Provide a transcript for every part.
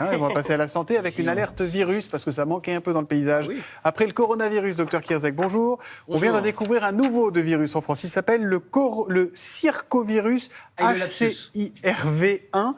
On va passer à la santé avec une alerte virus, parce que ça manquait un peu dans le paysage. Oui. Après le coronavirus, docteur Kierzek, bonjour. On vient de découvrir un nouveau de virus en France. Il s'appelle le circovirus HCIRV1.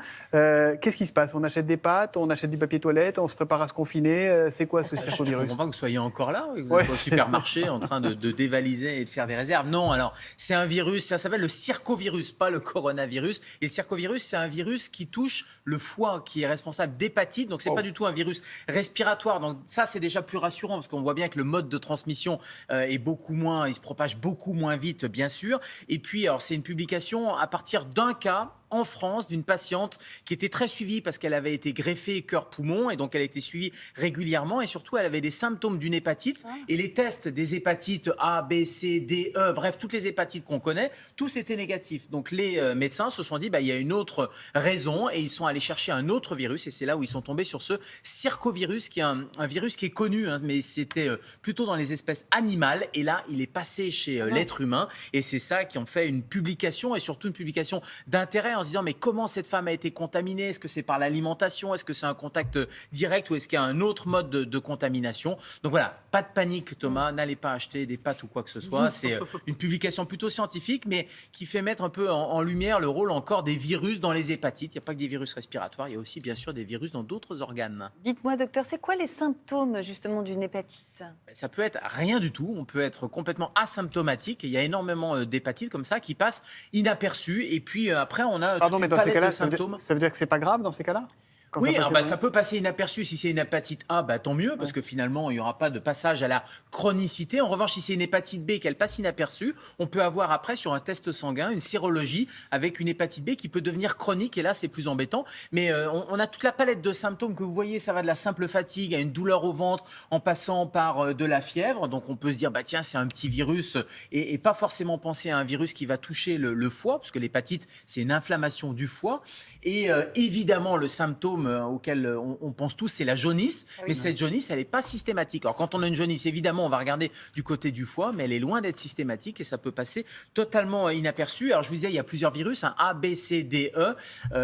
Qu'est-ce qui se passe? On achète des pâtes, on achète du papier toilette, on se prépare à se confiner. C'est quoi ce Je ne circovirus? comprends pas que vous soyez encore là, vous êtes au supermarché en train de dévaliser et de faire des réserves. Non, alors c'est un virus, ça s'appelle le circovirus, pas le coronavirus. Et le circovirus, c'est un virus qui touche le foie, qui est responsable d'hépatite. Donc c'est pas du tout un virus respiratoire. Donc ça, c'est déjà plus rassurant parce qu'on voit bien que le mode de transmission est beaucoup moins, il se propage beaucoup moins vite, bien sûr. Et puis, alors c'est une publication à partir d'un cas en France d'une patiente qui était très suivie parce qu'elle avait été greffée cœur-poumon et donc elle a été suivie régulièrement et surtout elle avait des symptômes d'une hépatite et les tests des hépatites A, B, C, D, E, bref toutes les hépatites qu'on connaît, tous étaient négatifs. Donc les médecins se sont dit il y a une autre raison et ils sont allés chercher un autre virus et c'est là où ils sont tombés sur ce circovirus qui est un virus qui est connu mais c'était plutôt dans les espèces animales et là il est passé chez l'être humain et c'est ça qui en fait une publication et surtout une publication d'intérêt en se disant mais comment cette femme a été contaminée? Est-ce que c'est par l'alimentation? Est-ce que c'est un contact direct ou est-ce qu'il y a un autre mode de contamination? Donc voilà, pas de panique Thomas, n'allez pas acheter des pâtes ou quoi que ce soit. C'est une publication plutôt scientifique mais qui fait mettre un peu en lumière le rôle encore des virus dans les hépatites. Il n'y a pas que des virus respiratoires, il y a aussi bien sûr des virus dans d'autres organes. Dites-moi docteur, c'est quoi les symptômes justement d'une hépatite? Ça peut être rien du tout, on peut être complètement asymptomatique. Il y a énormément d'hépatites comme ça qui passent inaperçues et puis après on a Pardon, mais dans ces cas-là, ça symptômes. veut dire que c'est pas grave dans ces cas-là? Oui, alors ça peut passer inaperçu. Si c'est une hépatite A, tant mieux, parce que finalement, il n'y aura pas de passage à la chronicité. En revanche, si c'est une hépatite B qu'elle passe inaperçue, on peut avoir après, sur un test sanguin, une sérologie avec une hépatite B qui peut devenir chronique, et là, c'est plus embêtant. Mais on a toute la palette de symptômes que vous voyez, ça va de la simple fatigue à une douleur au ventre, en passant par de la fièvre. Donc, on peut se dire, tiens, c'est un petit virus, et pas forcément penser à un virus qui va toucher le foie, parce que l'hépatite, c'est une inflammation du foie. Et évidemment, le symptôme auquel on pense tous, c'est la jaunisse. Mais cette jaunisse, elle n'est pas systématique. Alors, quand on a une jaunisse, évidemment, on va regarder du côté du foie, mais elle est loin d'être systématique et ça peut passer totalement inaperçu. Alors, je vous disais, il y a plusieurs virus, A, B, C, D, E.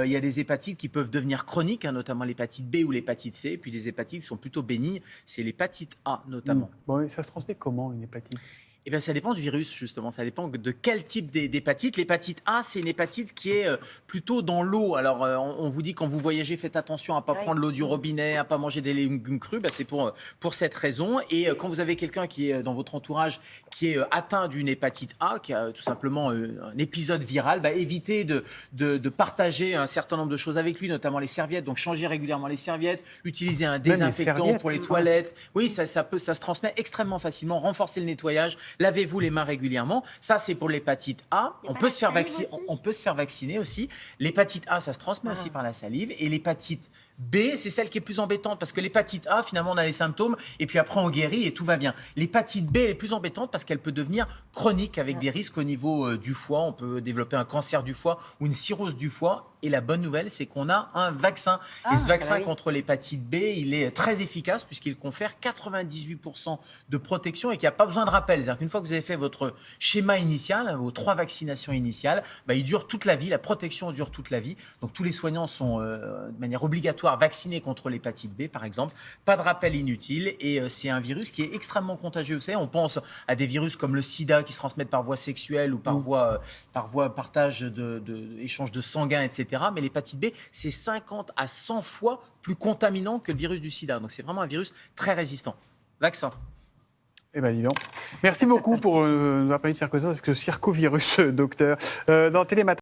Il y a des hépatites qui peuvent devenir chroniques, notamment l'hépatite B ou l'hépatite C. Et puis, des hépatites qui sont plutôt bénignes, c'est l'hépatite A, notamment. Bon, et ça se transmet comment, une hépatite? Eh bien, ça dépend du virus, justement. Ça dépend de quel type d'hépatite. L'hépatite A, c'est une hépatite qui est plutôt dans l'eau. Alors, on vous dit, quand vous voyagez, faites attention à ne pas prendre l'eau du robinet, à ne pas manger des légumes crus. C'est pour cette raison. Et quand vous avez quelqu'un qui est dans votre entourage qui est atteint d'une hépatite A, qui a tout simplement un épisode viral, évitez de partager un certain nombre de choses avec lui, notamment les serviettes. Donc, changez régulièrement les serviettes, utilisez un désinfectant pour les toilettes. Oui, ça se transmet extrêmement facilement. Renforcez le nettoyage. Lavez-vous les mains régulièrement. Ça, c'est pour l'hépatite A. On peut se faire vacciner aussi. L'hépatite A, ça se transmet aussi par la salive. Et l'hépatite B, c'est celle qui est plus embêtante parce que l'hépatite A, finalement, on a les symptômes et puis après, on guérit et tout va bien. L'hépatite B, elle est plus embêtante parce qu'elle peut devenir chronique avec des risques au niveau du foie. On peut développer un cancer du foie ou une cirrhose du foie. Et la bonne nouvelle, c'est qu'on a un vaccin. Et ce vaccin contre l'hépatite B, il est très efficace puisqu'il confère 98% de protection et qu'il n'y a pas besoin de rappel. C'est-à-dire qu'une fois que vous avez fait votre schéma initial, vos 3 vaccinations initiales, il dure toute la vie, la protection dure toute la vie. Donc tous les soignants sont de manière obligatoire vaccinés contre l'hépatite B, par exemple. Pas de rappel inutile et c'est un virus qui est extrêmement contagieux. Vous savez, on pense à des virus comme le sida qui se transmettent par voie sexuelle ou par voie partage échange de sanguin, etc. Mais l'hépatite B, c'est 50 à 100 fois plus contaminant que le virus du sida. Donc c'est vraiment un virus très résistant. Vaccin. Eh bien, dis donc. Merci beaucoup pour nous avoir permis de faire connaissance avec ce circovirus, docteur. Dans Télématin.